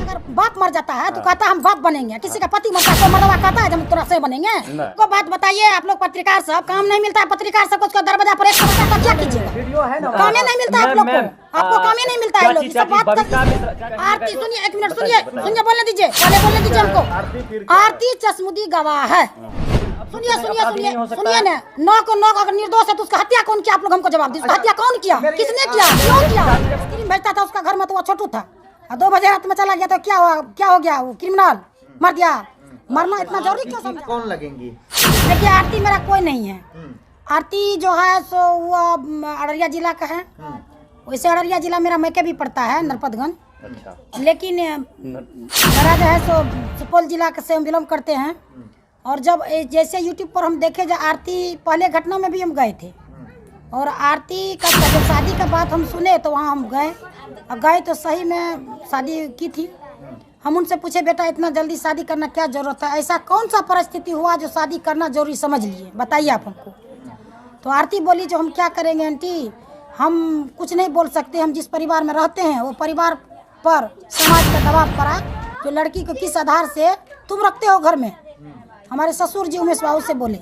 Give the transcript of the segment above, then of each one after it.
अगर बाप मर जाता है तो कहता है हम बाप बनेंगे, किसी का पति मरता है तो मर्दवा कहता है हम तुरा से बनेंगे। को बात बताइए आप लोग पत्रकार सब, काम नहीं मिलता है पत्रकार सब को दरवाजा पर एक समझता तो क्या कीजिएगा? कामे नहीं मिलता है आप लोग को, आपको कामे नहीं मिलता है। लोग सब बात आरती सुनिए, एक मिनट सुनिए, बोलने दीजिए, पहले बोलने दीजिए हमको। आरती चश्मुदी गवाह है। सुनिए सुनिए सुनिए सुनिए ना, 9 को 9 अगर निर्दोष है तो उसका हत्या कौन किया? आप लोग हमको जवाब दीजिए, हत्या कौन किया, किसने किया, क्यों किया? स्क्रीन भेजता था उसका घर में तो वो छोटू था, 2 बजे रात में चला गया तो क्या हुआ, क्या हो गया? वो क्रिमिनल मर गया। मरना इतना जरूरी क्यों समझा? कौन लगेंगी? देखिए आरती मेरा कोई नहीं है। आरती जो है सो वो अररिया जिला का है। वैसे अररिया जिला मेरा मैके भी पड़ता है नरपतगंज। अच्छा। लेकिन मेरा जो है सो सुपौल जिला से हम बिलोंग करते हैं। और जब जैसे यूट्यूब पर हम देखे, जो आरती पहले घटना में भी हम गए थे और आरती का जब शादी का बात हम सुने तो वहाँ हम गए तो सही में शादी की थी। हम उनसे पूछे बेटा इतना जल्दी शादी करना क्या जरूरत है, ऐसा कौन सा परिस्थिति हुआ जो शादी करना जरूरी समझ लिए, बताइए आप हमको। तो आरती बोली जो हम क्या करेंगे आंटी, हम कुछ नहीं बोल सकते, हम जिस परिवार में रहते हैं वो परिवार पर समाज का दबाव पड़ा जो लड़की को किस आधार से तुम रखते हो घर में। हमारे ससुर जी उमेश बाबू से बोले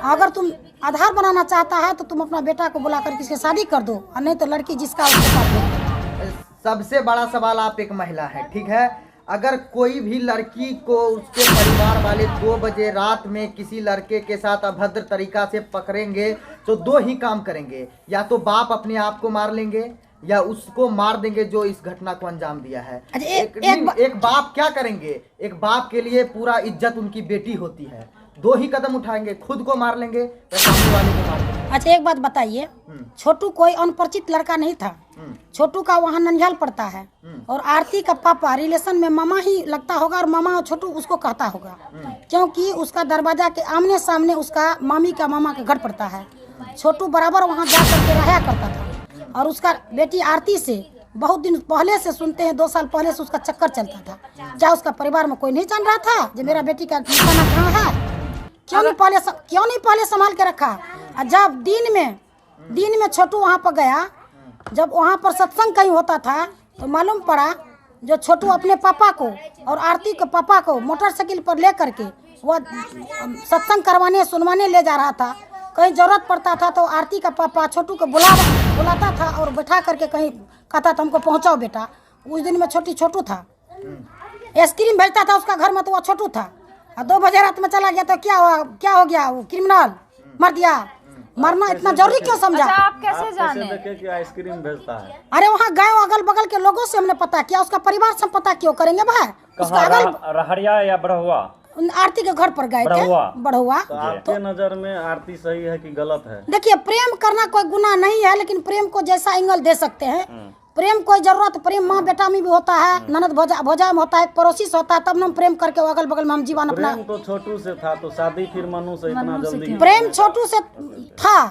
अगर तुम आधार बनाना चाहता है तो तुम अपना बेटा को बुला कर किसके शादी कर दो, और नहीं तो लड़की जिसका उसके साथ। सबसे बड़ा सवाल, आप एक महिला है, ठीक है, अगर कोई भी लड़की को उसके परिवार वाले 2 बजे रात में किसी लड़के के साथ अभद्र तरीका से पकड़ेंगे तो 2 ही काम करेंगे, या तो बाप अपने आप को मार लेंगे या उसको मार देंगे जो इस घटना को अंजाम दिया है। एक बाप क्या करेंगे? एक बाप के लिए पूरा इज्जत उनकी बेटी होती है, 2 ही कदम उठाएंगे, खुद को मार लेंगे या सामने वाले को मार लेंगे। अच्छा एक बात बताइए, छोटू कोई अनपरिचित लड़का नहीं था। छोटू का वहाँ ननिहाल पड़ता है और आरती का पापा रिलेशन में मामा ही लगता होगा और मामा और छोटू उसको कहता होगा, क्योंकि उसका दरवाजा के आमने सामने उसका मामी का मामा का घर पड़ता है। छोटू बराबर वहाँ जा करके रहा करता था और उसका बेटी आरती से बहुत दिन पहले से सुनते हैं, 2 साल पहले से उसका चक्कर चलता था। क्या उसका परिवार में कोई नहीं जान रहा था जो मेरा बेटी का निशाना कहाँ है? क्यों नहीं पहले संभाल के रखा? जब दिन में छोटू वहाँ पर गया, जब वहाँ पर सत्संग कहीं होता था तो मालूम पड़ा जो छोटू अपने पापा को और आरती के पापा को मोटरसाइकिल पर ले करके वह सत्संग करवाने सुनवाने ले जा रहा था। कहीं जरूरत पड़ता था तो आरती का पापा छोटू को बुलाता था और बैठा करके कहीं कहता था हमको पहुंचाओ बेटा। उस दिन में छोटू था, आइसक्रीम भेजता था उसका घर में तो वो छोटू था, और 2 बजे रात में चला गया तो क्या हो गया? वो क्रिमिनल मर गया। मरना इतना जरूरी क्यों समझा? अच्छा, आप कैसे जाने कि आइसक्रीम भेजता है? अरे वहाँ गए अगल बगल के लोगों से हमने पता किया, उसका परिवार से हम पता क्यों करेंगे भाई? उसका रहरिया या बड़हुआ? आरती के घर पर गए थे, बढ़ुआ। तो आपके नजर में आरती सही है कि गलत है? देखिए प्रेम करना कोई गुनाह नहीं है, लेकिन प्रेम को जैसा एंगल दे सकते हैं। प्रेम कोई जरूरत, प्रेम माँ बेटा में भी होता है, ननद भोजा में होता है, पड़ोसी से होता है, तब हम प्रेम करके अगल बगल में हम जीवन अपना। प्रेम तो छोटू से था तो शादी फिर मनु से इतना जल्दी? प्रेम छोटू से था,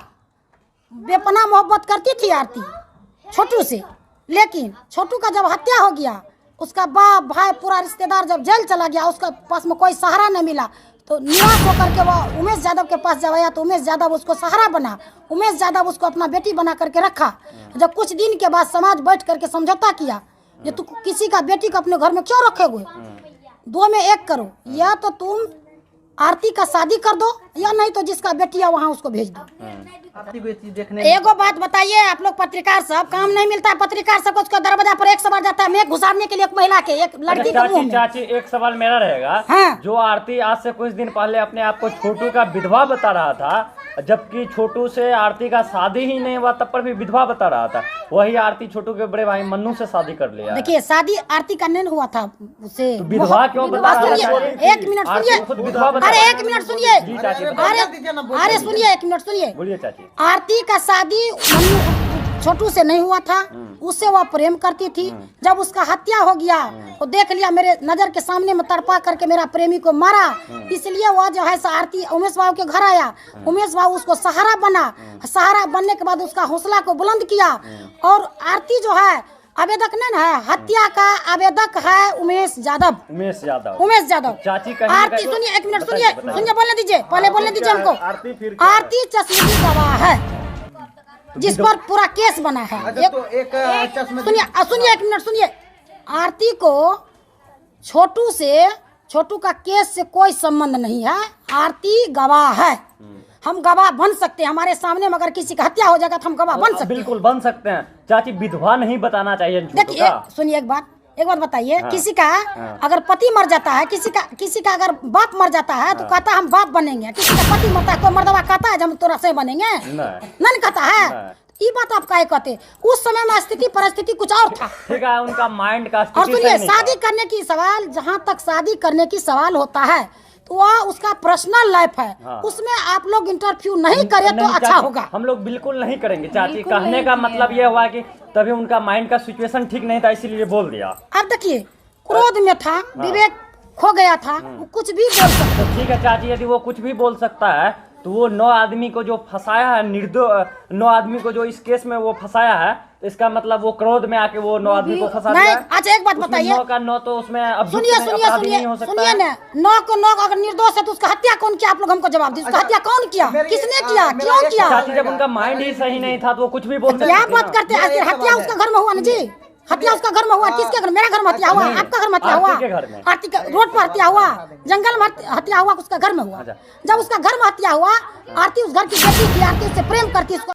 बेपनाह मोहब्बत करती थी आरती छोटू से, लेकिन छोटू का जब हत्या हो गया, उसका बाप भाई पूरा रिश्तेदार जब जेल चला गया, उसका पास में कोई सहारा नहीं मिला तो निराश होकर के वो उमेश यादव के पास जब आया तो उमेश यादव उसको सहारा बना, उमेश यादव उसको अपना बेटी बना करके रखा। जब कुछ दिन के बाद समाज बैठ करके समझौता किया कि तू किसी का बेटी को अपने घर में क्यों रखे हुए, 2 में 1 करो, या तो तुम आरती का शादी कर दो या नहीं तो जिसका बेटी है वहाँ उसको भेज दो। आरती को ये चीज देखने एगो बात बताइए आप लोग पत्रकार सब, काम नहीं मिलता है पत्रकार सब को, उसका दरवाजा पर एक सवाल जाता है मैं घुसारने के लिए, एक महिला के एक लड़की के मुंह में। चाची एक सवाल मेरा रहेगा। हाँ। जो आरती आज से कुछ दिन पहले अपने आप को छोटू का विधवा बता रहा था, जबकि छोटू से आरती का शादी ही नहीं हुआ तब पर भी विधवा बता रहा था, वही आरती छोटू के बड़े भाई मन्नू से शादी कर लिया। देखिए शादी आरती का नहीं हुआ था उससे, तो विधवा क्यों बता रहा है? 1 मिनट सुनिए, अरे 1 मिनट सुनिए, अरे सुनिए 1 मिनट सुनिए। बोलिए चाची। आरती का शादी छोटू से नहीं हुआ था, उससे वह प्रेम करती थी। जब उसका हत्या हो गया तो देख लिया मेरे नजर के सामने में तड़पा करके मेरा प्रेमी को मारा, इसलिए वह जो है आरती उमेश बाबू के घर आया, उमेश बाबू उसको सहारा बना, सहारा बनने के बाद उसका हौसला को बुलंद किया। और आरती जो है आवेदक नहीं है, हत्या का आवेदक है उमेश यादव। चाची आरती सुनिए 1 मिनट सुनिए, बोलने दीजिए, पहले बोलने दीजिए हमको। आरती चश्मुदी गवाह है जिस पर पूरा केस बना है। सुनिए 1 मिनट सुनिए, आरती को छोटू से, छोटू का केस से कोई संबंध नहीं है। आरती गवाह है, हम गवाह बन सकते हैं। हमारे सामने में अगर किसी का हत्या हो जाएगा तो हम गवाह बन सकते हैं। बिल्कुल बन सकते हैं चाची, विधवा नहीं बताना चाहिए छोटू देखिए का। सुनिए एक बात बताइए। हाँ। किसी का अगर पति मर जाता है, किसी का अगर बाप मर जाता है तो कहता है हम बाप बनेंगे। किसी का पति मरता है कोई मर्दवा कहता है हम तोरा से बनेंगे, नहीं कहता है। ये बात आप काहे कहते? उस समय में स्थिति परिस्थिति कुछ और था। ठीक है, उनका माइंड का और स्थिति सुनिए, सही नहीं था। शादी करने की सवाल, जहाँ तक शादी करने की सवाल होता है तो वह उसका पर्सनल लाइफ है। हाँ। उसमें आप लोग इंटरफ्यू नहीं करें तो नहीं अच्छा चाची, होगा। हम लोग बिल्कुल नहीं करेंगे चाची। बिल्कुल कहने नहीं का किए मतलब ये हुआ कि तभी उनका माइंड का सिचुएशन ठीक नहीं था, इसीलिए बोल दिया। अब देखिए, क्रोध में था, विवेक खो गया था, वो कुछ भी बोल सकता। तो ठीक है चाची, यदि वो कुछ भी बोल सकता है तो वो 9 आदमी को जो फंसाया है, 9 आदमी को जो इस केस में वो फंसाया है, तो इसका मतलब वो क्रोध में आके वो 9 आदमी को फंसा नहीं, दिया है। अच्छा एक बात उसमें बताइए। 9 का 9 तो उसमें अब सुनिए नहीं हो सकता सुनिए है। ना, 9 को 9 अगर निर्दोष है तो उसका हत्या कौन किया? आप लोग हमको जवाब दीजिए। उसका अच्छा, हत्या कौन किया? मेरी- किसने किया? मेरा क्यों एक किया? चाची, जब उनका माइंड ही सही नहीं था तो वो कुछ भी बोल सकते क्या थे बात ना। करते हैं? मेरा एक हत्या सवाल उसका है। घर में हुआ ना जी? हत्या उसका घर में हुआ। किसके घर? मेरा घर में हत्या हुआ, नहीं, आपका घर में हत्या हुआ, आरती के घर में। आरती का रोड पर हत्या हुआ, जंगल में हत्या हुआ, उसका घर में हुआ। अच्छा। जब उसका घर में हत्या हुआ, आरती उस घर की बेटी थी, आरती उससे प्रेम करती, उसको